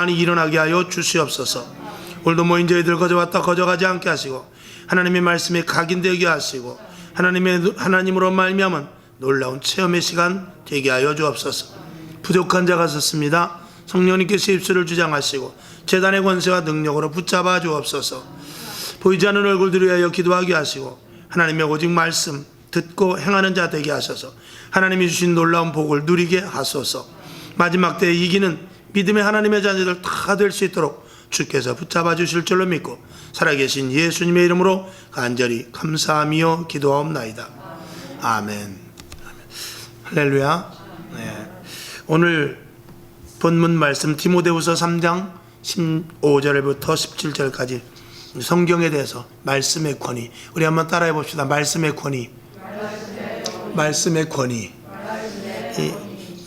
많이 일어나게 하여 주시옵소서. 오늘도 모인 저희들 거저왔다 거저가지 않게 하시고 하나님의 말씀에 각인되게 하시고 하나님으로 말미암은 놀라운 체험의 시간 되게 하여 주옵소서. 부족한 자가 섰습니다. 성령님께서 입술을 주장하시고 제단의 권세와 능력으로 붙잡아 주옵소서. 보이지 않는 얼굴들을 위하여 기도하게 하시고 하나님의 오직 말씀 듣고 행하는 자 되게 하셔서 하나님이 주신 놀라운 복을 누리게 하소서. 마지막 때에 이기는 믿음의 하나님의 자녀들 다 될 수 있도록 주께서 붙잡아 주실 줄로 믿고 살아계신 예수님의 이름으로 간절히 감사하며 기도하옵나이다. 아멘. 할렐루야. 네. 오늘 본문 말씀 디모데후서 3장 15절부터 17절까지 성경에 대해서 말씀의 권위, 우리 한번 따라해 봅시다. 말씀의 권위. 말씀의 권위. 이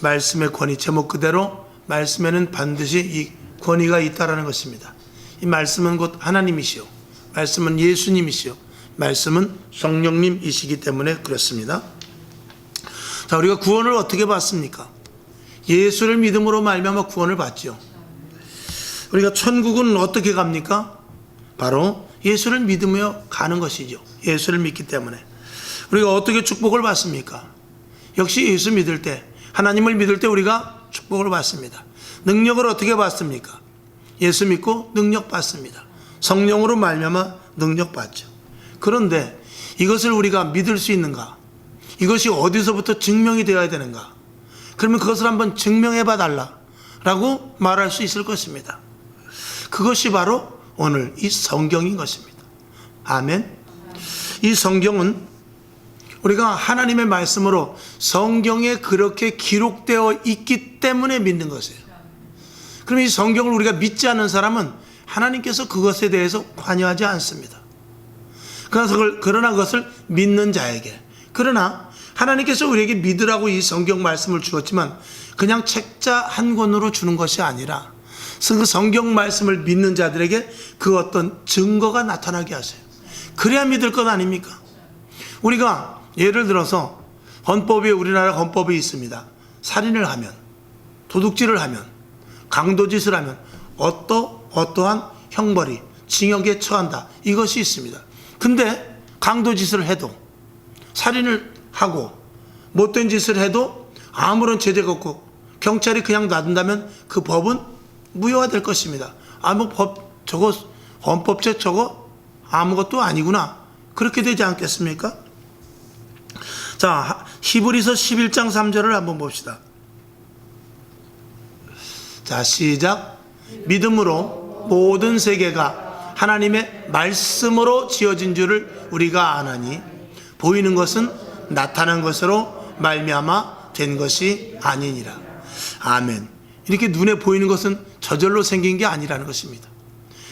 말씀의 권위, 제목 그대로 말씀에는 반드시 이 권위가 있다라는 것입니다. 이 말씀은 곧 하나님이시요, 말씀은 예수님이시요, 말씀은 성령님이시기 때문에 그렇습니다. 자, 우리가 구원을 어떻게 받습니까? 예수를 믿음으로 말미암아 구원을 받죠. 우리가 천국은 어떻게 갑니까? 바로 예수를 믿으며 가는 것이죠. 예수를 믿기 때문에. 우리가 어떻게 축복을 받습니까? 역시 예수 믿을 때, 하나님을 믿을 때 우리가 축복을 받습니다. 능력을 어떻게 받습니까? 예수 믿고 능력 받습니다. 성령으로 말미암아 능력 받죠. 그런데 이것을 우리가 믿을 수 있는가? 이것이 어디서부터 증명이 되어야 되는가? 그러면 그것을 한번 증명해 봐 달라라고 말할 수 있을 것입니다. 그것이 바로 오늘 이 성경인 것입니다. 아멘. 이 성경은 우리가 하나님의 말씀으로 성경에 그렇게 기록되어 있기 때문에 믿는 것이에요. 그럼 이 성경을 우리가 믿지 않는 사람은 하나님께서 그것에 대해서 관여하지 않습니다. 그러나 그것을 믿는 자에게, 그러나 하나님께서 우리에게 믿으라고 이 성경 말씀을 주었지만 그냥 책자 한 권으로 주는 것이 아니라 그 성경 말씀을 믿는 자들에게 그 어떤 증거가 나타나게 하세요. 그래야 믿을 것 아닙니까? 우리가 예를 들어서 우리나라 헌법이 있습니다. 살인을 하면, 도둑질을 하면, 강도짓을 하면 어떠한 형벌이, 징역에 처한다, 이것이 있습니다. 근데 강도짓을 해도, 살인을 하고 못된 짓을 해도 아무런 죄가 없고 경찰이 그냥 놔둔다면 그 법은 무효화될 것입니다. 저거 헌법책 저거 아무것도 아니구나, 그렇게 되지 않겠습니까? 자, 히브리서 11장 3절을 한번 봅시다. 자, 시작. 믿음으로 모든 세계가 하나님의 말씀으로 지어진 줄을 우리가 아나니 보이는 것은 나타난 것으로 말미암아 된 것이 아니니라. 아멘. 이렇게 눈에 보이는 것은 저절로 생긴 게 아니라는 것입니다.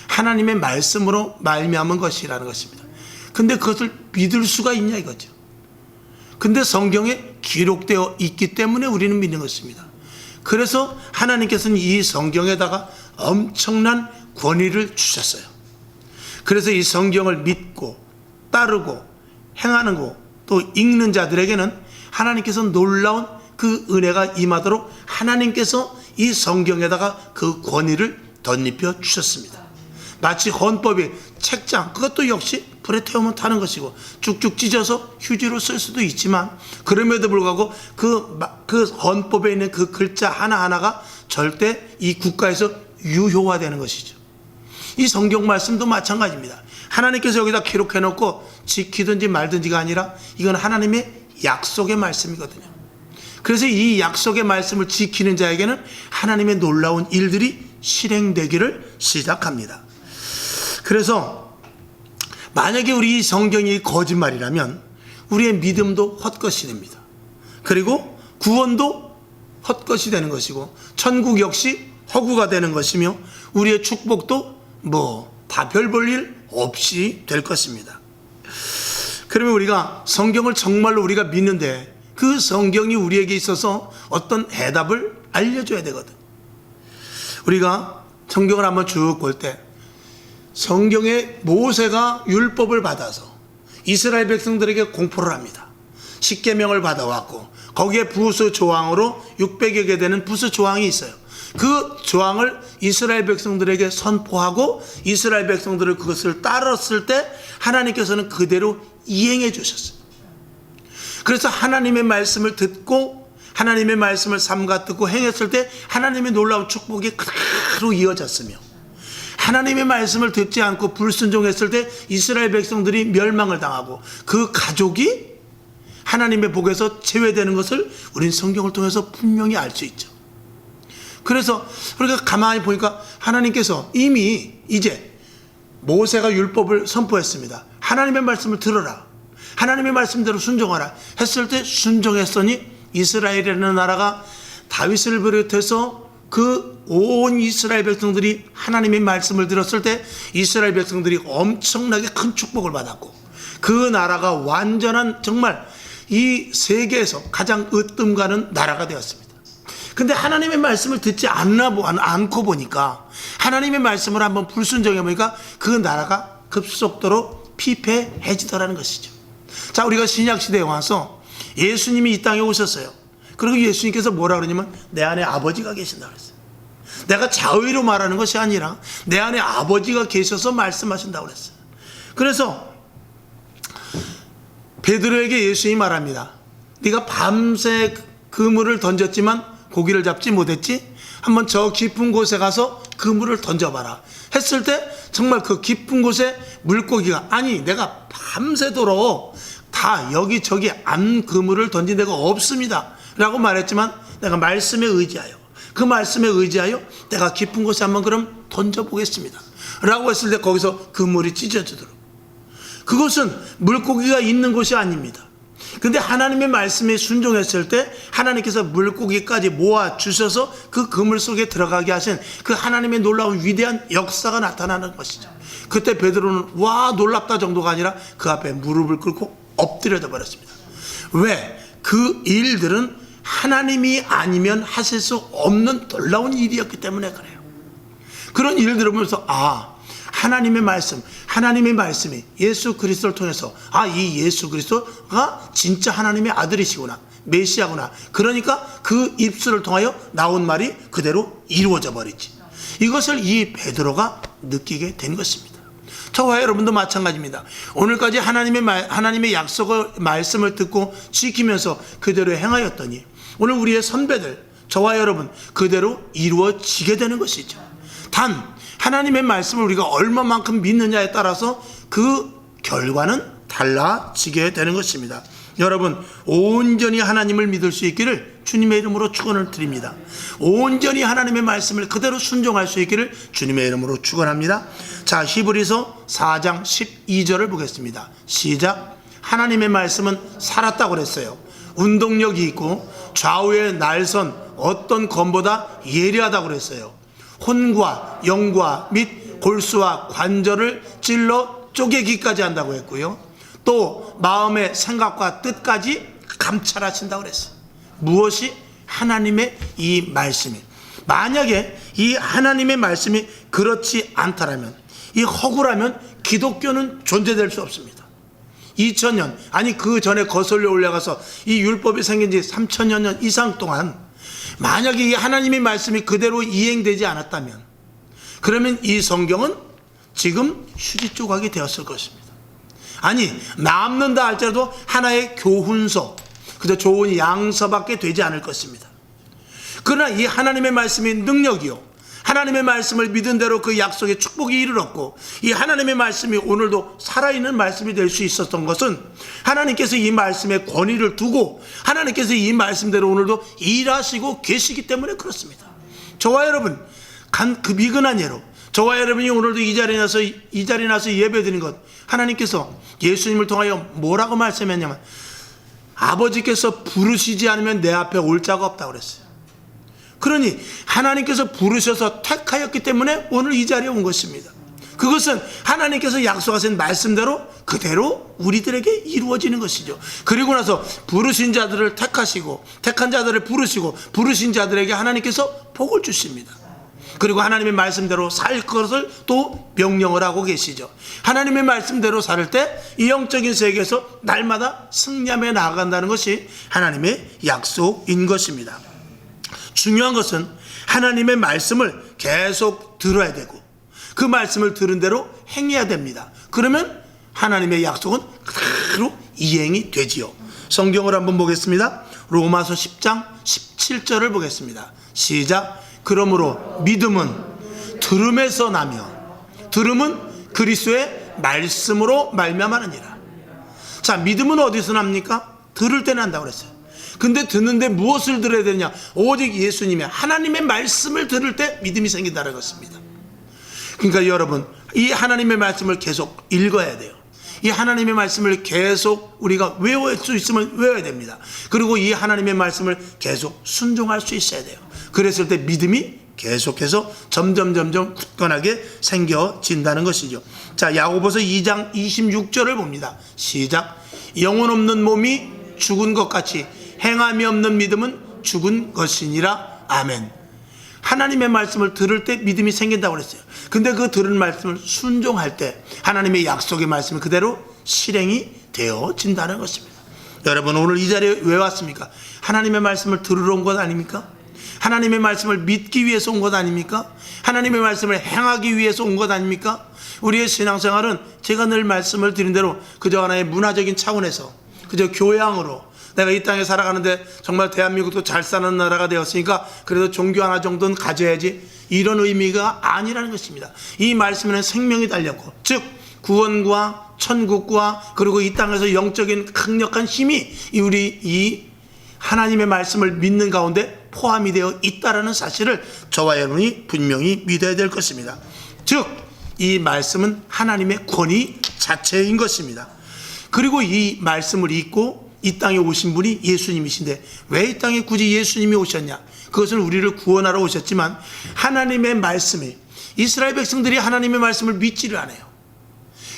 하나님의 말씀으로 말미암은 것이라는 것입니다. 근데 그것을 믿을 수가 있냐 이거죠. 근데 성경에 기록되어 있기 때문에 우리는 믿는 것입니다. 그래서 하나님께서는 이 성경에다가 엄청난 권위를 주셨어요. 그래서 이 성경을 믿고 따르고 행하는 거, 또 읽는 자들에게는 하나님께서 놀라운 그 은혜가 임하도록 하나님께서 이 성경에다가 그 권위를 덧입혀 주셨습니다. 마치 헌법이 책장, 그것도 역시 불에 태우면 타는 것이고 쭉쭉 찢어서 휴지로 쓸 수도 있지만 그럼에도 불구하고 그 헌법에 있는 그 글자 하나하나가 절대 이 국가에서 유효화되는 것이죠. 이 성경 말씀도 마찬가지입니다. 하나님께서 여기다 기록해 놓고 지키든지 말든지가 아니라 이건 하나님의 약속의 말씀이거든요. 그래서 이 약속의 말씀을 지키는 자에게는 하나님의 놀라운 일들이 실행되기를 시작합니다. 그래서 만약에 우리 성경이 거짓말이라면 우리의 믿음도 헛것이 됩니다. 그리고 구원도 헛것이 되는 것이고 천국 역시 허구가 되는 것이며 우리의 축복도 다 별 볼 일 없이 될 것입니다. 그러면 우리가 성경을 정말로 우리가 믿는데 그 성경이 우리에게 있어서 어떤 해답을 알려줘야 되거든. 우리가 성경을 한번 쭉 볼 때 성경에 모세가 율법을 받아서 이스라엘 백성들에게 공포를 합니다. 십계명을 받아왔고 거기에 부수 조항으로 600여 개 되는 부수 조항이 있어요. 그 조항을 이스라엘 백성들에게 선포하고 이스라엘 백성들을 그것을 따랐을 때 하나님께서는 그대로 이행해 주셨어요. 그래서 하나님의 말씀을 듣고 하나님의 말씀을 삼가 듣고 행했을 때 하나님의 놀라운 축복이 그대로 이어졌으며, 하나님의 말씀을 듣지 않고 불순종했을 때 이스라엘 백성들이 멸망을 당하고 그 가족이 하나님의 복에서 제외되는 것을 우린 성경을 통해서 분명히 알 수 있죠. 그래서 우리가 가만히 보니까 하나님께서 이미 이제 모세가 율법을 선포했습니다. 하나님의 말씀을 들어라, 하나님의 말씀대로 순종하라 했을 때 순종했으니 이스라엘이라는 나라가 다윗을 비롯해서 그 온 이스라엘 백성들이 하나님의 말씀을 들었을 때 이스라엘 백성들이 엄청나게 큰 축복을 받았고, 그 나라가 완전한 정말 이 세계에서 가장 으뜸 가는 나라가 되었습니다. 근데 하나님의 말씀을 듣지 않고 보니까, 하나님의 말씀을 한번 불순종해 보니까 그 나라가 급속도로 피폐해지더라는 것이죠. 자, 우리가 신약시대에 와서 예수님이 이 땅에 오셨어요. 그리고 예수님께서 뭐라 그러냐면 내 안에 아버지가 계신다 그랬어요. 내가 자의로 말하는 것이 아니라 내 안에 아버지가 계셔서 말씀하신다고 그랬어요. 그래서 베드로에게 예수님이 말합니다. 네가 밤새 그물을 던졌지만 고기를 잡지 못했지? 한번 저 깊은 곳에 가서 그물을 던져봐라 했을 때 정말 그 깊은 곳에 물고기가, 아니 내가 밤새도록 다 여기저기 그물을 던진 데가 없습니다 라고 말했지만, 내가 말씀에 의지하여 그 말씀에 의지하여 내가 깊은 곳에 한번 그럼 던져보겠습니다 라고 했을 때 거기서 그물이 찢어지도록, 그것은 물고기가 있는 곳이 아닙니다. 근데 하나님의 말씀에 순종했을 때 하나님께서 물고기까지 모아 주셔서 그 그물 속에 들어가게 하신 그 하나님의 놀라운 위대한 역사가 나타나는 것이죠. 그때 베드로는 와 놀랍다 정도가 아니라 그 앞에 무릎을 꿇고 엎드려져 버렸습니다. 왜? 그 일들은 하나님이 아니면 하실 수 없는 놀라운 일이었기 때문에 그래요. 그런 일들을 보면서 하나님의 말씀이 예수 그리스도를 통해서 이 예수 그리스도가 진짜 하나님의 아들이시구나, 메시아구나. 그러니까 그 입술을 통하여 나온 말이 그대로 이루어져 버리지. 이것을 이 베드로가 느끼게 된 것입니다. 저와 여러분도 마찬가지입니다. 오늘까지 하나님의 약속을 말씀을 듣고 지키면서 그대로 행하였더니 오늘 우리의 선배들, 저와 여러분 그대로 이루어지게 되는 것이죠. 단 하나님의 말씀을 우리가 얼마만큼 믿느냐에 따라서 그 결과는 달라지게 되는 것입니다. 여러분 온전히 하나님을 믿을 수 있기를 주님의 이름으로 축원을 드립니다. 온전히 하나님의 말씀을 그대로 순종할 수 있기를 주님의 이름으로 축원합니다. 자, 히브리서 4장 12절을 보겠습니다. 시작. 하나님의 말씀은 살았다고 그랬어요. 운동력이 있고 좌우의 날선 어떤 검보다 예리하다고 그랬어요. 혼과 영과 및 골수와 관절을 찔러 쪼개기까지 한다고 했고요. 또 마음의 생각과 뜻까지 감찰하신다고 그랬어요. 무엇이? 하나님의 이 말씀이. 만약에 이 하나님의 말씀이 그렇지 않다라면, 이 허구라면 기독교는 존재될 수 없습니다. 2000년 아니 그 전에 거슬러 올라가서 이 율법이 생긴 지 3000여 년 이상 동안 만약에 이 하나님의 말씀이 그대로 이행되지 않았다면, 그러면 이 성경은 지금 휴지 조각이 되었을 것입니다. 아니 남는다 할지라도 하나의 교훈서, 그저 좋은 양서밖에 되지 않을 것입니다. 그러나 이 하나님의 말씀이 능력이요, 하나님의 말씀을 믿은 대로 그 약속의 축복이 이르렀고, 이 하나님의 말씀이 오늘도 살아있는 말씀이 될 수 있었던 것은 하나님께서 이 말씀에 권위를 두고 하나님께서 이 말씀대로 오늘도 일하시고 계시기 때문에 그렇습니다. 저와 여러분 그 미근한 예로 저와 여러분이 오늘도 이 자리에 나서 예배드린 것, 하나님께서 예수님을 통하여 뭐라고 말씀했냐면 아버지께서 부르시지 않으면 내 앞에 올 자가 없다고 그랬어요. 그러니 하나님께서 부르셔서 택하였기 때문에 오늘 이 자리에 온 것입니다. 그것은 하나님께서 약속하신 말씀대로 그대로 우리들에게 이루어지는 것이죠. 그리고 나서 부르신 자들을 택하시고 택한 자들을 부르시고 부르신 자들에게 하나님께서 복을 주십니다. 그리고 하나님의 말씀대로 살 것을 또 명령을 하고 계시죠. 하나님의 말씀대로 살 때 이 영적인 세계에서 날마다 승리하며 나아간다는 것이 하나님의 약속인 것입니다. 중요한 것은 하나님의 말씀을 계속 들어야 되고 그 말씀을 들은 대로 행해야 됩니다. 그러면 하나님의 약속은 그대로 이행이 되지요. 성경을 한번 보겠습니다. 로마서 10장 17절을 보겠습니다. 시작. 그러므로 믿음은 들음에서 나며 들음은 그리스도의 말씀으로 말미암았느니라. 자, 믿음은 어디서 납니까? 들을 때 난다고 그랬어요. 근데 듣는데 무엇을 들어야 되느냐? 오직 예수님의 하나님의 말씀을 들을 때 믿음이 생긴다는 것입니다. 그러니까 여러분, 이 하나님의 말씀을 계속 읽어야 돼요. 이 하나님의 말씀을 계속 우리가 외울 수 있으면 외워야 됩니다. 그리고 이 하나님의 말씀을 계속 순종할 수 있어야 돼요. 그랬을 때 믿음이 계속해서 점점 굳건하게 생겨진다는 것이죠. 자, 야고보서 2장 26절을 봅니다. 시작. 영혼 없는 몸이 죽은 것 같이 행함이 없는 믿음은 죽은 것이니라. 아멘. 하나님의 말씀을 들을 때 믿음이 생긴다고 그랬어요. 근데 그 들은 말씀을 순종할 때 하나님의 약속의 말씀이 그대로 실행이 되어진다는 것입니다. 여러분, 오늘 이 자리에 왜 왔습니까? 하나님의 말씀을 들으러 온 것 아닙니까? 하나님의 말씀을 믿기 위해서 온 것 아닙니까? 하나님의 말씀을 행하기 위해서 온 것 아닙니까? 우리의 신앙생활은 제가 늘 말씀을 드린 대로 그저 하나의 문화적인 차원에서 그저 교양으로 내가 이 땅에 살아가는데 정말 대한민국도 잘 사는 나라가 되었으니까 그래도 종교 하나 정도는 가져야지, 이런 의미가 아니라는 것입니다. 이 말씀에는 생명이 달렸고, 즉 구원과 천국과 그리고 이 땅에서 영적인 강력한 힘이 우리 이 하나님의 말씀을 믿는 가운데 포함이 되어 있다는 사실을 저와 여러분이 분명히 믿어야 될 것입니다. 즉 이 말씀은 하나님의 권위 자체인 것입니다. 그리고 이 말씀을 읽고 이 땅에 오신 분이 예수님이신데 왜 이 땅에 굳이 예수님이 오셨냐? 그것은 우리를 구원하러 오셨지만 하나님의 말씀이, 이스라엘 백성들이 하나님의 말씀을 믿지를 않아요.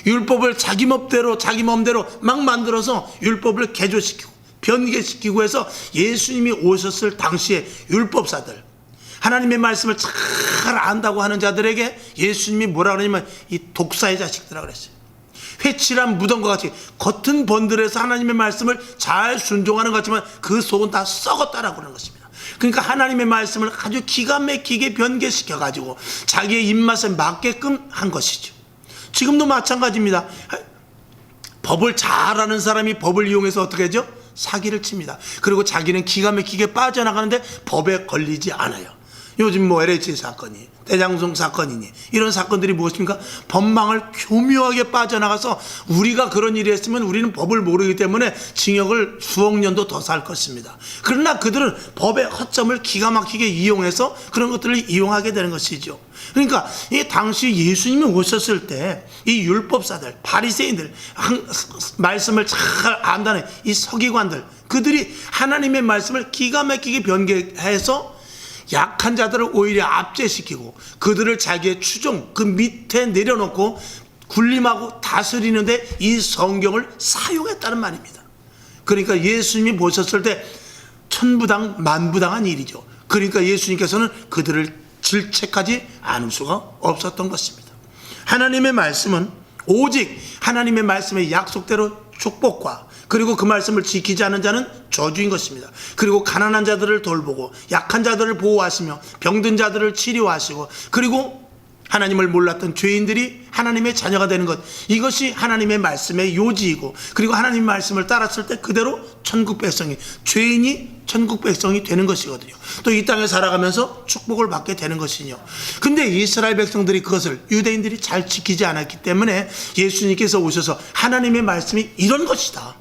율법을 자기 맘대로 막 만들어서 율법을 개조시키고 변개시키고 해서 예수님이 오셨을 당시에 율법사들, 하나님의 말씀을 잘 안다고 하는 자들에게 예수님이 뭐라 그러냐면 이 독사의 자식들이라고 그랬어요. 회칠한 무덤과 같이 겉은 번들해서 하나님의 말씀을 잘 순종하는 것 같지만 그 속은 다 썩었다라고 그러는 것입니다. 그러니까 하나님의 말씀을 아주 기가 막히게 변개시켜 가지고 자기의 입맛에 맞게끔 한 것이죠. 지금도 마찬가지입니다. 법을 잘 아는 사람이 법을 이용해서 어떻게 하죠? 사기를 칩니다. 그리고 자기는 기가 막히게 빠져나가는데 법에 걸리지 않아요. 요즘 뭐 LH 사건이, 대장동 사건이니 이런 사건들이 무엇입니까? 법망을 교묘하게 빠져나가서 우리가 그런 일이 했으면 우리는 법을 모르기 때문에 징역을 수억 년도 더 살 것입니다. 그러나 그들은 법의 허점을 기가 막히게 이용해서 그런 것들을 이용하게 되는 것이죠. 그러니까 이 당시 예수님이 오셨을 때 이 율법사들, 바리새인들, 말씀을 잘 안다는 이 서기관들, 그들이 하나님의 말씀을 기가 막히게 변개해서 약한 자들을 오히려 압제시키고 그들을 자기의 추종 그 밑에 내려놓고 군림하고 다스리는데 이 성경을 사용했다는 말입니다. 그러니까 예수님이 보셨을 때 천부당 만부당한 일이죠. 그러니까 예수님께서는 그들을 질책하지 않을 수가 없었던 것입니다. 하나님의 말씀은 오직 하나님의 말씀의 약속대로 축복과 그리고 그 말씀을 지키지 않은 자는 저주인 것입니다. 그리고 가난한 자들을 돌보고 약한 자들을 보호하시며 병든 자들을 치료하시고 그리고 하나님을 몰랐던 죄인들이 하나님의 자녀가 되는 것, 이것이 하나님의 말씀의 요지이고 그리고 하나님의 말씀을 따랐을 때 그대로 천국 백성이, 죄인이 천국 백성이 되는 것이거든요. 또 이 땅에 살아가면서 축복을 받게 되는 것이요. 근데 이스라엘 백성들이 그것을 유대인들이 잘 지키지 않았기 때문에 예수님께서 오셔서 하나님의 말씀이 이런 것이다,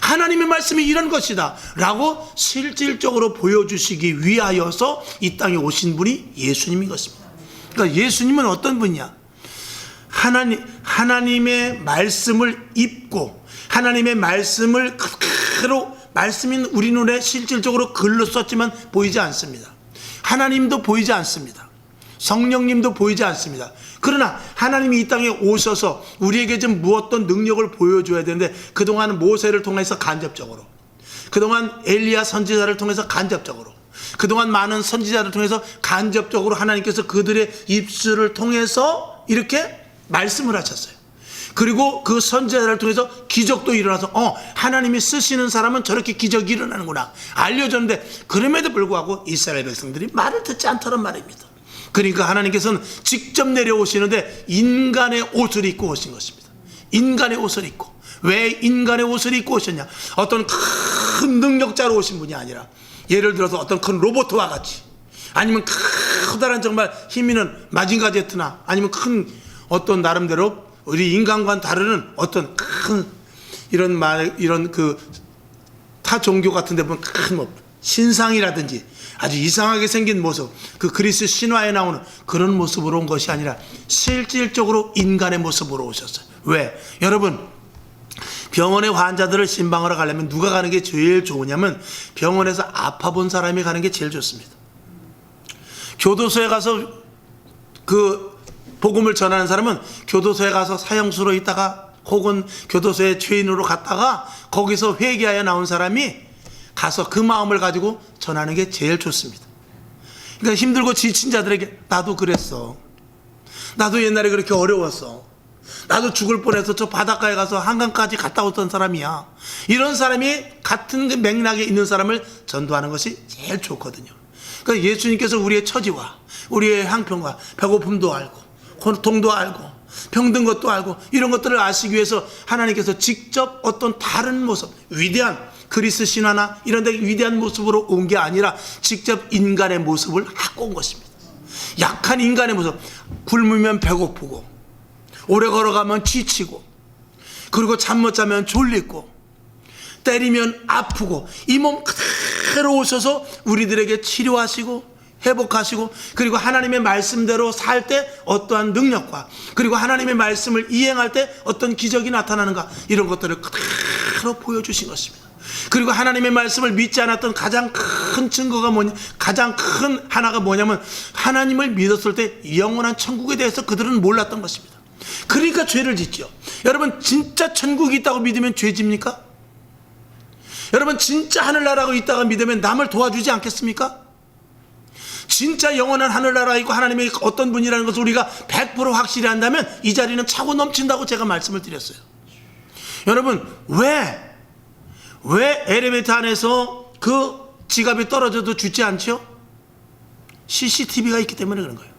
하나님의 말씀이 이런 것이다 라고 실질적으로 보여주시기 위하여서 이 땅에 오신 분이 예수님인 것입니다. 그러니까 예수님은 어떤 분이냐? 하나님의 말씀을 입고 하나님의 말씀을 그대로, 말씀인 우리 눈에 실질적으로 글로 썼지만 보이지 않습니다. 하나님도 보이지 않습니다. 성령님도 보이지 않습니다. 그러나 하나님이 이 땅에 오셔서 우리에게 좀 무엇던 능력을 보여줘야 되는데 그동안 모세를 통해서 간접적으로, 그동안 엘리야 선지자를 통해서 간접적으로, 그동안 많은 선지자를 통해서 간접적으로 하나님께서 그들의 입술을 통해서 이렇게 말씀을 하셨어요. 그리고 그 선지자를 통해서 기적도 일어나서 하나님이 쓰시는 사람은 저렇게 기적이 일어나는구나 알려줬는데, 그럼에도 불구하고 이스라엘 백성들이 말을 듣지 않더란 말입니다. 그러니까 하나님께서는 직접 내려오시는데 인간의 옷을 입고 오신 것입니다. 인간의 옷을 입고. 왜 인간의 옷을 입고 오셨냐? 어떤 큰 능력자로 오신 분이 아니라, 예를 들어서 어떤 큰 로봇과 같이, 아니면 커다란 정말 힘 있는 마징가 제트나, 아니면 큰 어떤 나름대로 우리 인간과는 다르는 어떤 큰 이런 그 타 종교 같은 데 보면 큰 뭐 신상이라든지 아주 이상하게 생긴 모습, 그 그리스 신화에 나오는 그런 모습으로 온 것이 아니라 실질적으로 인간의 모습으로 오셨어요. 왜? 여러분, 병원에 환자들을 신방하러 가려면 누가 가는 게 제일 좋으냐면 병원에서 아파본 사람이 가는 게 제일 좋습니다. 교도소에 가서 그 복음을 전하는 사람은 교도소에 가서 사형수로 있다가 혹은 교도소에 죄인으로 갔다가 거기서 회개하여 나온 사람이 가서 그 마음을 가지고 전하는 게 제일 좋습니다. 그러니까 힘들고 지친 자들에게 나도 그랬어. 나도 옛날에 그렇게 어려웠어. 나도 죽을 뻔해서 저 바닷가에 가서 한강까지 갔다 왔던 사람이야. 이런 사람이 같은 그 맥락에 있는 사람을 전도하는 것이 제일 좋거든요. 그러니까 예수님께서 우리의 처지와 우리의 형편과 배고픔도 알고 고통도 알고 병든 것도 알고 이런 것들을 아시기 위해서 하나님께서 직접 어떤 다른 모습, 위대한 그리스 신화나 이런 데 위대한 모습으로 온 게 아니라 직접 인간의 모습을 갖고 온 것입니다. 약한 인간의 모습, 굶으면 배고프고 오래 걸어가면 지치고, 그리고 잠 못 자면 졸리고, 때리면 아프고, 이 몸 그대로 오셔서 우리들에게 치료하시고 회복하시고, 그리고 하나님의 말씀대로 살 때 어떠한 능력과, 그리고 하나님의 말씀을 이행할 때 어떤 기적이 나타나는가, 이런 것들을 그대로 보여주신 것입니다. 그리고 하나님의 말씀을 믿지 않았던 가장 큰 증거가 가장 큰 하나가 뭐냐면, 하나님을 믿었을 때 영원한 천국에 대해서 그들은 몰랐던 것입니다. 그러니까 죄를 짓죠. 여러분, 진짜 천국이 있다고 믿으면 죄 집니까? 여러분, 진짜 하늘나라가 있다고 믿으면 남을 도와주지 않겠습니까? 진짜 영원한 하늘나라가 있고 하나님이 어떤 분이라는 것을 우리가 100% 확실히 한다면 이 자리는 차고 넘친다고 제가 말씀을 드렸어요. 여러분, 왜 엘리베이터 안에서 그 지갑이 떨어져도 죽지 않죠? CCTV가 있기 때문에 그런 거예요.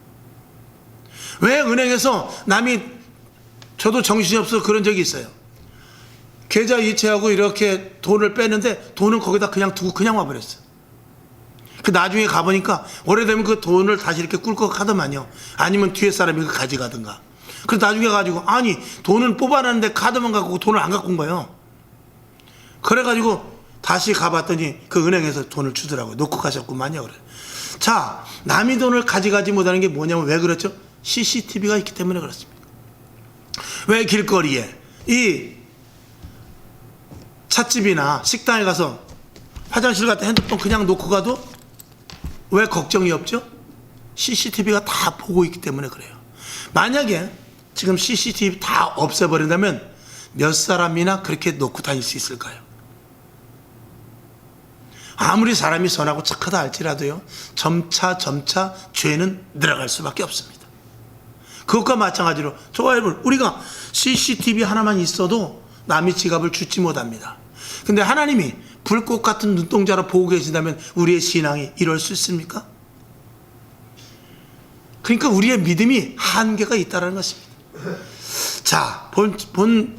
왜 은행에서 저도 정신이 없어서 그런 적이 있어요. 계좌 이체하고 이렇게 돈을 빼는데 돈은 거기다 그냥 두고 그냥 와버렸어요. 그 나중에 가보니까 오래되면 그 돈을 다시 이렇게 꿀꺽 하더만요. 아니면 뒤에 사람이 그 가져가든가. 그래서 나중에 가지고, 아니 돈은 뽑아놨는데 카드만 갖고 돈을 안 갖고 온 거예요. 그래가지고 다시 가봤더니 그 은행에서 돈을 주더라고요. 놓고 가셨구만요. 그래. 자, 남의 돈을 가져가지 못하는 게 뭐냐면 왜 그렇죠? CCTV가 있기 때문에 그렇습니다. 왜 길거리에 이 찻집이나 식당에 가서 화장실 갔다 핸드폰 그냥 놓고 가도 왜 걱정이 없죠? CCTV가 다 보고 있기 때문에 그래요. 만약에 지금 CCTV 다 없애버린다면 몇 사람이나 그렇게 놓고 다닐 수 있을까요? 아무리 사람이 선하고 착하다 할지라도요, 점차 죄는 늘어갈 수밖에 없습니다. 그것과 마찬가지로 여러분, 우리가 CCTV 하나만 있어도 남의 지갑을 주지 못합니다. 근데 하나님이 불꽃 같은 눈동자로 보고 계신다면 우리의 신앙이 이럴 수 있습니까? 그러니까 우리의 믿음이 한계가 있다는 것입니다. 자, 본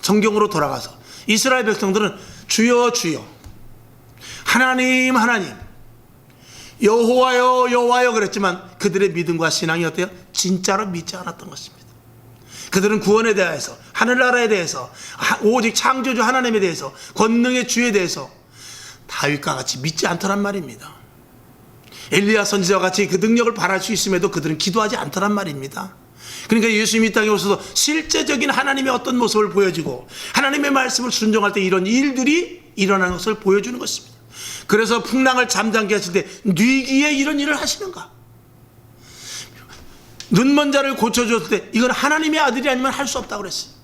성경으로 돌아가서 이스라엘 백성들은 주여 주여 하나님 여호와여 여호와여 그랬지만 그들의 믿음과 신앙이 어때요? 진짜로 믿지 않았던 것입니다. 그들은 구원에 대해서, 하늘나라에 대해서, 오직 창조주 하나님에 대해서, 권능의 주에 대해서 다윗과 같이 믿지 않더란 말입니다. 엘리야 선지자와 같이 그 능력을 발할 수 있음에도 그들은 기도하지 않더란 말입니다. 그러니까 예수님이 이 땅에 오셔서 실제적인 하나님의 어떤 모습을 보여주고 하나님의 말씀을 순종할 때 이런 일들이 일어나는 것을 보여주는 것입니다. 그래서 풍랑을 잠잠게 하실 때 뉘기에 이런 일을 하시는가? 눈먼 자를 고쳐줬을 때 이건 하나님의 아들이 아니면 할 수 없다고 그랬어요.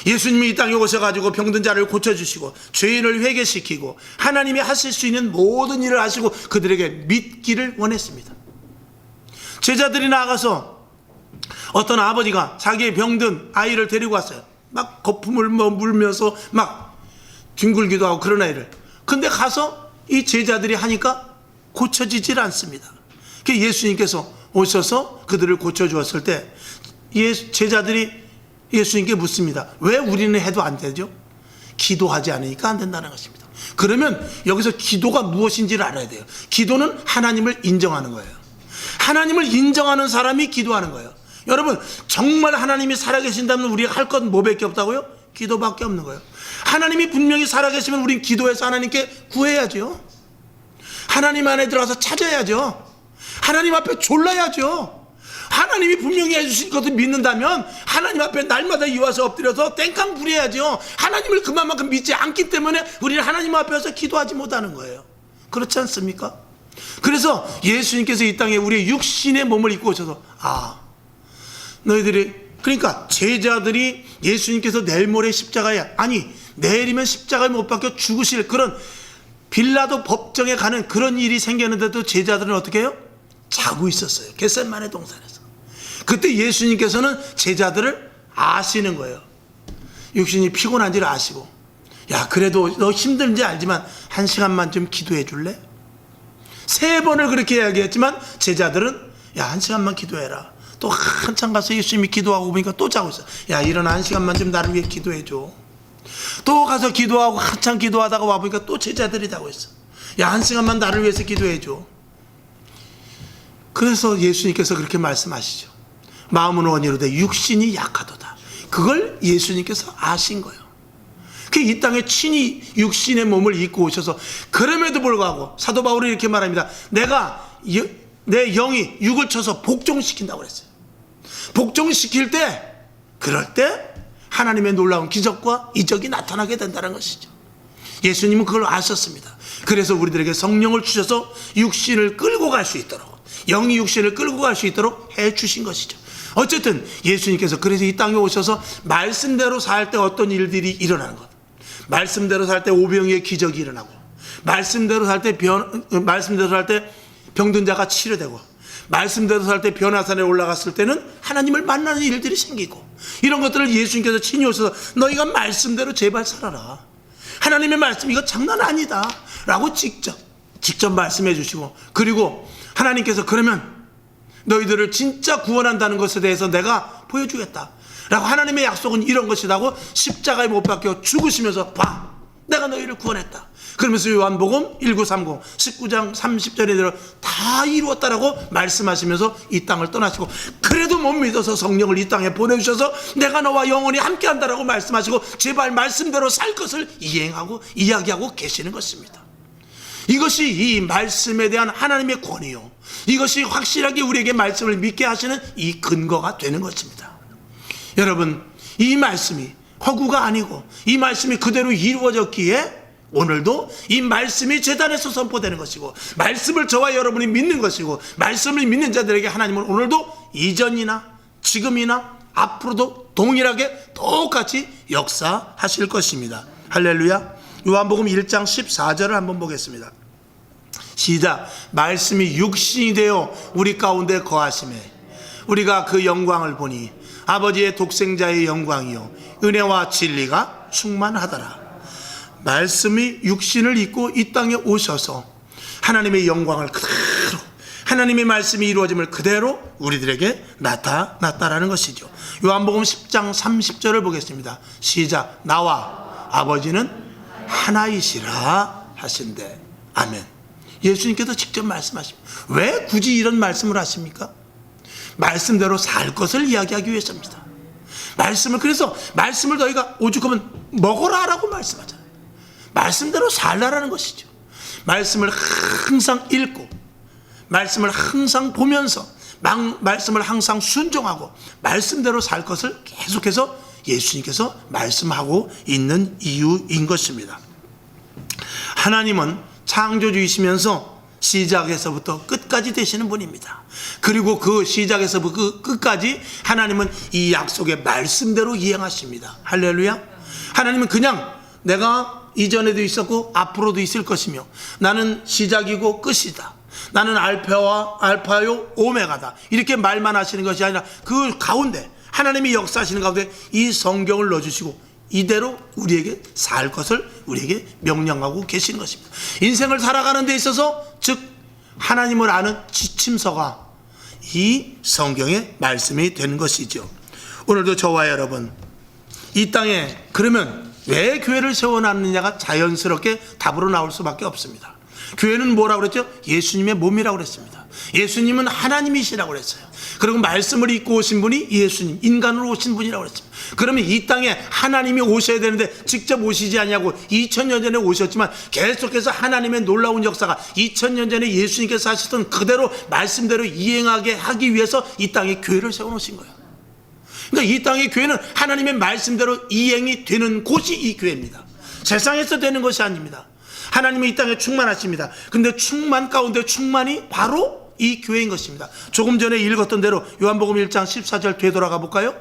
예수님이 이 땅에 오셔가지고 병든 자를 고쳐주시고 죄인을 회개시키고 하나님이 하실 수 있는 모든 일을 하시고 그들에게 믿기를 원했습니다. 제자들이 나가서 어떤 아버지가 자기의 병든 아이를 데리고 왔어요. 막 거품을 물면서 막 뒹굴기도 하고 그런 아이를. 근데 가서 이 제자들이 하니까 고쳐지질 않습니다. 예수님께서 오셔서 그들을 고쳐주었을 때 제자들이 예수님께 묻습니다. 왜 우리는 해도 안 되죠? 기도하지 않으니까 안 된다는 것입니다. 그러면 여기서 기도가 무엇인지를 알아야 돼요. 기도는 하나님을 인정하는 거예요. 하나님을 인정하는 사람이 기도하는 거예요. 여러분, 정말 하나님이 살아계신다면 우리가 할 건 뭐밖에 없다고요? 기도밖에 없는 거예요. 하나님이 분명히 살아계시면 우린 기도해서 하나님께 구해야죠. 하나님 안에 들어가서 찾아야죠. 하나님 앞에 졸라야죠. 하나님이 분명히 해주실 것을 믿는다면 하나님 앞에 날마다 이와서 엎드려서 땡깡 부려야죠. 하나님을 그만큼 믿지 않기 때문에 우리는 하나님 앞에서 기도하지 못하는 거예요. 그렇지 않습니까? 그래서 예수님께서 이 땅에 우리의 육신의 몸을 입고 오셔서 너희들이, 그러니까 제자들이 예수님께서 내일 모레 십자가에, 아니 내일이면 십자가에 못 박혀 죽으실 그런 빌라도 법정에 가는 그런 일이 생겼는데도 제자들은 어떻게 해요? 자고 있었어요. 겟세마네 동산에서. 그때 예수님께서는 제자들을 아시는 거예요. 육신이 피곤한지를 아시고, 야 그래도 너 힘든지 알지만 1시간만 좀 기도해 줄래? 3번을 그렇게 이야기했지만 제자들은 야 1시간만 기도해라. 또 한참 가서 예수님이 기도하고 보니까 또 자고 있어. 야 일어나 1시간만 좀 나를 위해 기도해 줘. 또 가서 기도하고 한참 기도하다가 와보니까 또 제자들이 자고 있어. 야 1시간만 나를 위해서 기도해 줘. 그래서 예수님께서 그렇게 말씀하시죠. 마음은 원이로되 육신이 약하도다. 그걸 예수님께서 아신 거예요. 이 땅에 친히 육신의 몸을 입고 오셔서, 그럼에도 불구하고 사도 바울이 이렇게 말합니다. 내 영이 육을 쳐서 복종시킨다고 그랬어요. 복종시킬 때, 그럴 때 하나님의 놀라운 기적과 이적이 나타나게 된다는 것이죠. 예수님은 그걸 아셨습니다. 그래서 우리들에게 성령을 주셔서 육신을 끌고 갈 수 있도록, 영이 육신을 끌고 갈 수 있도록 해 주신 것이죠. 어쨌든 예수님께서 그래서 이 땅에 오셔서 말씀대로 살 때 어떤 일들이 일어나는 것, 말씀대로 살 때 오병이의 기적이 일어나고, 말씀대로 살 때 병든 자가 치료되고, 말씀대로 살 때 변화산에 올라갔을 때는 하나님을 만나는 일들이 생기고, 이런 것들을 예수님께서 친히 오셔서 너희가 말씀대로 제발 살아라. 하나님의 말씀 이거 장난 아니다 라고 직접 말씀해 주시고, 그리고 하나님께서 그러면 너희들을 진짜 구원한다는 것에 대해서 내가 보여주겠다 라고, 하나님의 약속은 이런 것이라고 십자가에 못 박혀 죽으시면서 봐, 내가 너희를 구원했다. 그러면서 요한복음 1930 19장 30절에 들어 다 이루었다라고 말씀하시면서 이 땅을 떠나시고, 그래도 못 믿어서 성령을 이 땅에 보내주셔서 내가 너와 영원히 함께한다라고 말씀하시고 제발 말씀대로 살 것을 이행하고 이야기하고 계시는 것입니다. 이것이 이 말씀에 대한 하나님의 권위요, 이것이 확실하게 우리에게 말씀을 믿게 하시는 이 근거가 되는 것입니다. 여러분, 이 말씀이 허구가 아니고 이 말씀이 그대로 이루어졌기에 오늘도 이 말씀이 제단에서 선포되는 것이고, 말씀을 저와 여러분이 믿는 것이고, 말씀을 믿는 자들에게 하나님은 오늘도 이전이나 지금이나 앞으로도 동일하게 똑같이 역사하실 것입니다. 할렐루야. 요한복음 1장 14절을 한번 보겠습니다. 시작. 말씀이 육신이 되어 우리 가운데 거하심에 우리가 그 영광을 보니 아버지의 독생자의 영광이요 은혜와 진리가 충만하더라. 말씀이 육신을 입고 이 땅에 오셔서 하나님의 영광을 그대로, 하나님의 말씀이 이루어짐을 그대로 우리들에게 나타났다라는 것이죠. 요한복음 10장 30절을 보겠습니다. 시작. 나와 아버지는 하나이시라 하신대. 아멘. 예수님께서 직접 말씀하십니다. 왜 굳이 이런 말씀을 하십니까? 말씀대로 살 것을 이야기하기 위해서입니다. 그래서 말씀을 너희가 오죽하면 먹어라 라고 말씀하잖아요. 말씀대로 살라라는 것이죠. 말씀을 항상 읽고, 말씀을 항상 보면서, 말씀을 항상 순종하고 말씀대로 살 것을 계속해서 예수님께서 말씀하고 있는 이유인 것입니다. 하나님은 창조주이시면서 시작에서부터 끝까지 되시는 분입니다. 그리고 그 시작에서부터 그 끝까지 하나님은 이 약속의 말씀대로 이행하십니다. 할렐루야. 하나님은 그냥 내가 이전에도 있었고 앞으로도 있을 것이며 나는 시작이고 끝이다, 나는 알파요 오메가다. 이렇게 말만 하시는 것이 아니라 그 가운데 하나님이 역사하시는 가운데 이 성경을 넣어주시고 이대로 우리에게 살 것을 우리에게 명령하고 계시는 것입니다. 인생을 살아가는 데 있어서 즉 하나님을 아는 지침서가 이 성경의 말씀이 되는 것이죠. 오늘도 저와 여러분 이 땅에 그러면 왜 교회를 세워놨느냐가 자연스럽게 답으로 나올 수밖에 없습니다. 교회는 뭐라고 그랬죠? 예수님의 몸이라고 그랬습니다. 예수님은 하나님이시라고 그랬어요. 그리고 말씀을 입고 오신 분이 예수님, 인간으로 오신 분이라고 그랬습니다. 그러면 이 땅에 하나님이 오셔야 되는데 직접 오시지 않냐고 2000년 전에 오셨지만 계속해서 하나님의 놀라운 역사가 2000년 전에 예수님께서 하셨던 그대로 말씀대로 이행하게 하기 위해서 이 땅에 교회를 세워놓으신 거예요. 그러니까 이 땅의 교회는 하나님의 말씀대로 이행이 되는 곳이 이 교회입니다. 세상에서 되는 것이 아닙니다. 하나님이 이 땅에 충만하십니다. 근데 충만 가운데 충만이 바로 이 교회인 것입니다. 조금 전에 읽었던 대로 요한복음 1장 14절 되돌아가 볼까요?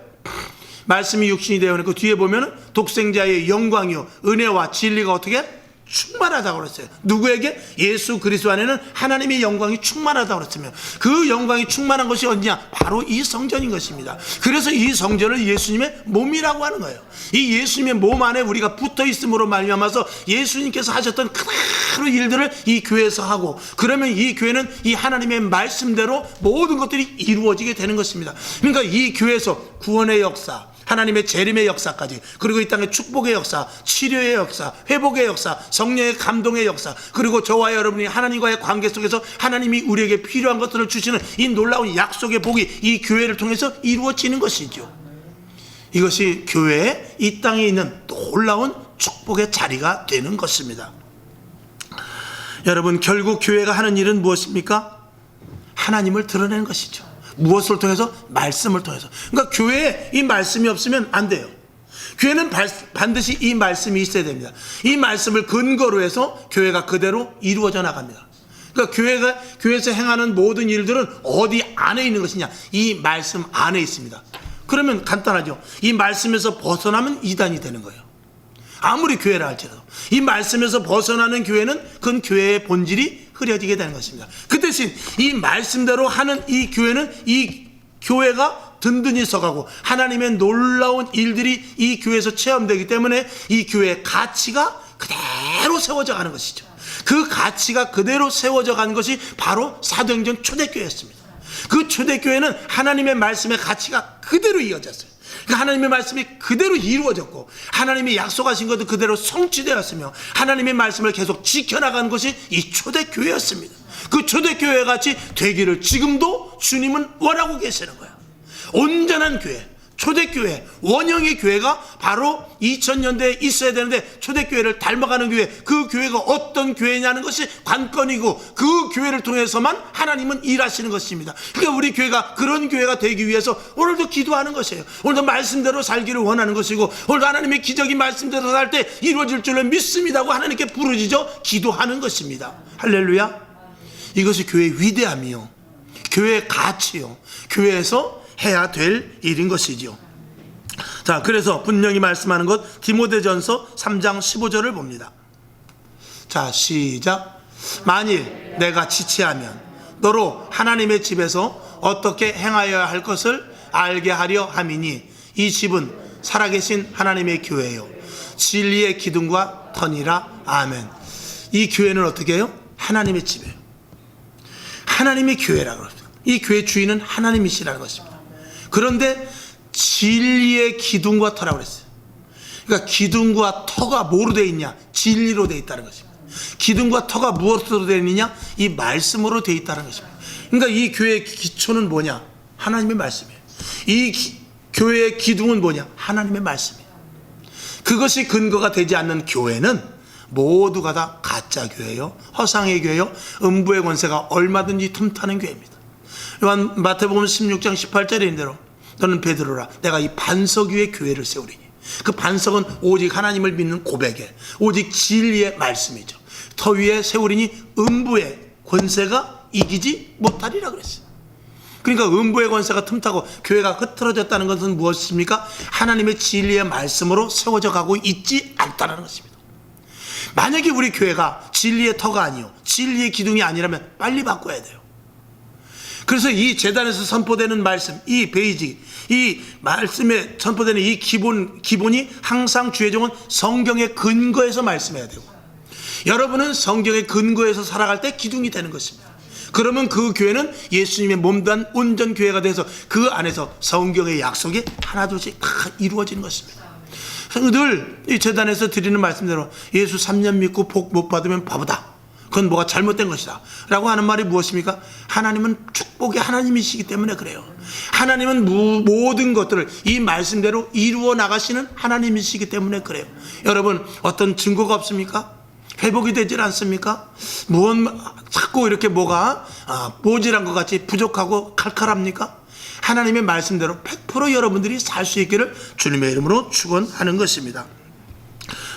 말씀이 육신이 되어 있고 뒤에 보면 독생자의 영광이요 은혜와 진리가 어떻게 충만하다고 그랬어요. 누구에게? 예수 그리스도 안에는 하나님의 영광이 충만하다고 그랬으며 그 영광이 충만한 것이 어디냐? 바로 이 성전인 것입니다. 그래서 이 성전을 예수님의 몸이라고 하는 거예요. 이 예수님의 몸 안에 우리가 붙어 있음으로 말미암아서 예수님께서 하셨던 그대로 일들을 이 교회에서 하고 그러면 이 교회는 이 하나님의 말씀대로 모든 것들이 이루어지게 되는 것입니다. 그러니까 이 교회에서 구원의 역사, 하나님의 재림의 역사까지 그리고 이 땅의 축복의 역사, 치료의 역사, 회복의 역사, 성령의 감동의 역사 그리고 저와 여러분이 하나님과의 관계 속에서 하나님이 우리에게 필요한 것들을 주시는 이 놀라운 약속의 복이 이 교회를 통해서 이루어지는 것이죠. 이것이 교회의 이 땅에 있는 놀라운 축복의 자리가 되는 것입니다. 여러분 결국 교회가 하는 일은 무엇입니까? 하나님을 드러내는 것이죠. 무엇을 통해서? 말씀을 통해서. 그러니까 교회에 이 말씀이 없으면 안 돼요. 교회는 반드시 이 말씀이 있어야 됩니다. 이 말씀을 근거로 해서 교회가 그대로 이루어져 나갑니다. 그러니까 교회에서 행하는 모든 일들은 어디 안에 있는 것이냐? 이 말씀 안에 있습니다. 그러면 간단하죠. 이 말씀에서 벗어나면 이단이 되는 거예요. 아무리 교회라 할지라도 이 말씀에서 벗어나는 교회는 그건 교회의 본질이 흐려지게 되는 것입니다. 그 대신 이 말씀대로 하는 이 교회는 이 교회가 든든히 서가고 하나님의 놀라운 일들이 이 교회에서 체험되기 때문에 이 교회의 가치가 그대로 세워져 가는 것이죠. 그 가치가 그대로 세워져 가는 것이 바로 사도행전 초대교회였습니다. 그 초대교회는 하나님의 말씀의 가치가 그대로 이어졌어요. 그러니까 하나님의 말씀이 그대로 이루어졌고 하나님이 약속하신 것도 그대로 성취되었으며 하나님의 말씀을 계속 지켜나가는 것이 이 초대교회였습니다. 그 초대교회 같이 되기를 지금도 주님은 원하고 계시는 거예요. 온전한 교회, 초대교회, 원형의 교회가 바로 2000년대에 있어야 되는데 초대교회를 닮아가는 교회, 그 교회가 어떤 교회냐는 것이 관건이고 그 교회를 통해서만 하나님은 일하시는 것입니다. 그러니까 우리 교회가 그런 교회가 되기 위해서 오늘도 기도하는 것이에요. 오늘도 말씀대로 살기를 원하는 것이고 오늘도 하나님의 기적이 말씀대로 살 때 이루어질 줄로 믿습니다고 하나님께 부르짖어 기도하는 것입니다. 할렐루야. 이것이 교회의 위대함이요, 교회의 가치요, 교회에서 해야 될 일인 것이죠. 자, 그래서 분명히 말씀하는 것 디모데전서 3장 15절을 봅니다. 자, 시작. 만일 내가 지체하면 너로 하나님의 집에서 어떻게 행하여야 할 것을 알게 하려 함이니 이 집은 살아계신 하나님의 교회요 진리의 기둥과 터니라. 아멘. 이 교회는 어떻게 해요? 하나님의 집이에요. 하나님의 교회라고 합니다. 이 교회 주인은 하나님이시라는 것입니다. 그런데 진리의 기둥과 터라고 그랬어요. 그러니까 기둥과 터가 뭐로 되어 있냐? 진리로 되어 있다는 것입니다. 기둥과 터가 무엇으로 되어 있느냐? 이 말씀으로 되어 있다는 것입니다. 그러니까 이 교회의 기초는 뭐냐? 하나님의 말씀이에요. 이 교회의 기둥은 뭐냐? 하나님의 말씀이에요. 그것이 근거가 되지 않는 교회는 모두가 다 가짜 교회요, 허상의 교회요, 음부의 권세가 얼마든지 틈타는 교회입니다. 요한 마태복음 16장 18절에 있는 대로 너는 베드로라, 내가 이 반석 위에 교회를 세우리니. 그 반석은 오직 하나님을 믿는 고백에 오직 진리의 말씀이죠. 터 위에 세우리니 음부의 권세가 이기지 못하리라 그랬어요. 그러니까 음부의 권세가 틈타고 교회가 흐트러졌다는 것은 무엇입니까? 하나님의 진리의 말씀으로 세워져 가고 있지 않다는 것입니다. 만약에 우리 교회가 진리의 터가 아니요 진리의 기둥이 아니라면 빨리 바꿔야 돼요. 그래서 이 제단에서 선포되는 말씀, 이 베이직, 이 말씀에 선포되는 이 기본이 항상 주의 종은 성경의 근거에서 말씀해야 되고, 여러분은 성경의 근거에서 살아갈 때 기둥이 되는 것입니다. 그러면 그 교회는 예수님의 몸단 온전 교회가 돼서 그 안에서 성경의 약속이 하나둘씩 다 이루어지는 것입니다. 늘 이 제단에서 드리는 말씀대로 예수 3년 믿고 복 못 받으면 바보다, 그건 뭐가 잘못된 것이다 라고 하는 말이 무엇입니까? 하나님은 축복의 하나님이시기 때문에 그래요. 하나님은 모든 것들을 이 말씀대로 이루어 나가시는 하나님이시기 때문에 그래요. 여러분, 어떤 증거가 없습니까? 회복이 되질 않습니까? 자꾸 이렇게 뭐가 모질한 것 같이 부족하고 칼칼합니까? 하나님의 말씀대로 100% 여러분들이 살 수 있기를 주님의 이름으로 축원하는 것입니다.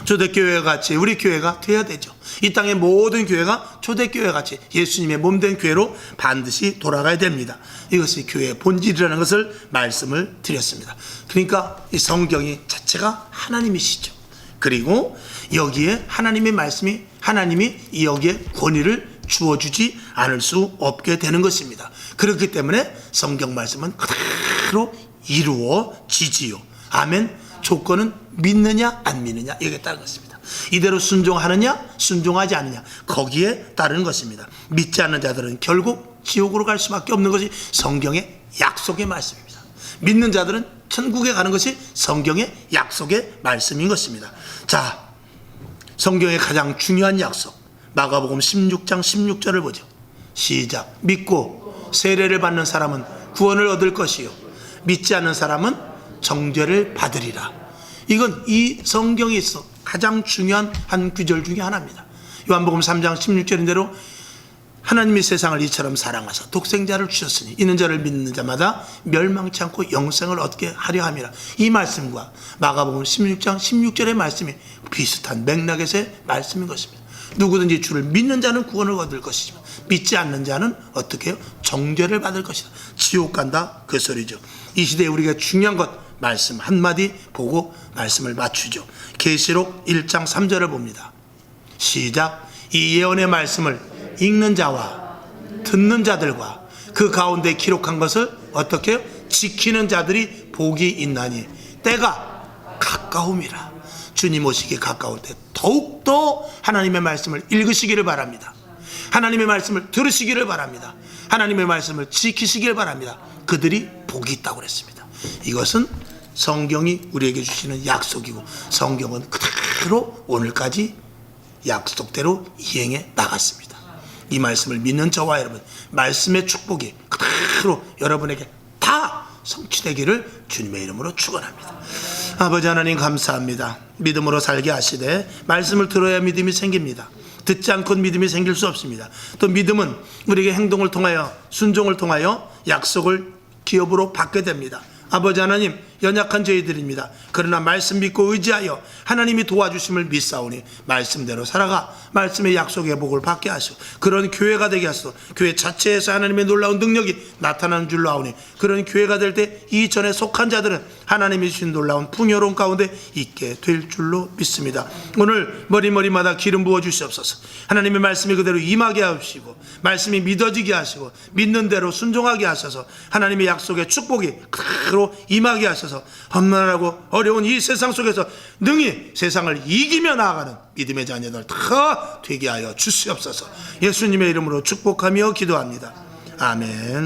초대교회 같이 우리 교회가 돼야 되죠. 이 땅의 모든 교회가 초대교회 같이 예수님의 몸된 교회로 반드시 돌아가야 됩니다. 이것이 교회의 본질이라는 것을 말씀을 드렸습니다. 그러니까 이 성경이 자체가 하나님이시죠. 그리고 여기에 하나님의 말씀이, 하나님이 여기에 권위를 주어주지 않을 수 없게 되는 것입니다. 그렇기 때문에 성경 말씀은 그대로 이루어지지요. 아멘. 조건은 믿느냐 안 믿느냐 여기에 따른 것입니다. 이대로 순종하느냐 순종하지 않느냐 거기에 따르는 것입니다. 믿지 않는 자들은 결국 지옥으로 갈 수밖에 없는 것이 성경의 약속의 말씀입니다. 믿는 자들은 천국에 가는 것이 성경의 약속의 말씀인 것입니다. 자, 성경의 가장 중요한 약속, 마가복음 16장 16절을 보죠. 시작. 믿고 세례를 받는 사람은 구원을 얻을 것이요 믿지 않는 사람은 정죄를 받으리라. 이건 이 성경에 있어 가장 중요한 한 구절 중에 하나입니다. 요한복음 3장 16절인대로 하나님이 세상을 이처럼 사랑하사 독생자를 주셨으니 이는 저를 믿는 자마다 멸망치 않고 영생을 얻게 하려 함이라. 이 말씀과 마가복음 16장 16절의 말씀이 비슷한 맥락에서의 말씀인 것입니다. 누구든지 주를 믿는 자는 구원을 얻을 것이지만 믿지 않는 자는 어떻게 해요? 정죄를 받을 것이다. 지옥 간다 그 소리죠. 이 시대에 우리가 중요한 것 말씀 한마디 보고 말씀을 맞추죠. 계시록 1장 3절을 봅니다. 시작. 이 예언의 말씀을 읽는 자와 듣는 자들과 그 가운데 기록한 것을 어떻게 해요? 지키는 자들이 복이 있나니 때가 가까움이라. 주님 오시기 가까울 때 더욱더 하나님의 말씀을 읽으시기를 바랍니다. 하나님의 말씀을 들으시기를 바랍니다. 하나님의 말씀을 지키시기를 바랍니다. 그들이 복이 있다고 그랬습니다. 이것은 성경이 우리에게 주시는 약속이고 성경은 그대로 오늘까지 약속대로 이행해 나갔습니다. 이 말씀을 믿는 저와 여러분, 말씀의 축복이 그대로 여러분에게 다 성취되기를 주님의 이름으로 축원합니다. 아버지 하나님 감사합니다. 믿음으로 살게 하시되 말씀을 들어야 믿음이 생깁니다. 듣지 않고는 믿음이 생길 수 없습니다. 또 믿음은 우리에게 행동을 통하여 순종을 통하여 약속을 기업으로 받게 됩니다. 아버지 하나님, 연약한 저희들입니다. 그러나 말씀 믿고 의지하여 하나님이 도와주심을 믿사오니 말씀대로 살아가 말씀의 약속의 복을 받게 하시고 그런 교회가 되게 하시고 교회 자체에서 하나님의 놀라운 능력이 나타나는 줄로 아오니 그런 교회가 될 때 이전에 속한 자들은 하나님이 주신 놀라운 풍요로운 가운데 있게 될 줄로 믿습니다. 오늘 머리마다 기름 부어 주시옵소서. 하나님의 말씀이 그대로 임하게 하시고 말씀이 믿어지게 하시고 믿는 대로 순종하게 하셔서 하나님의 약속의 축복이 그대로 임하게 하셔서 험난하고 어려운 이 세상 속에서 능히 세상을 이기며 나아가는 믿음의 자녀들 다 되게 하여 주시옵소서. 예수님의 이름으로 축복하며 기도합니다. 아멘.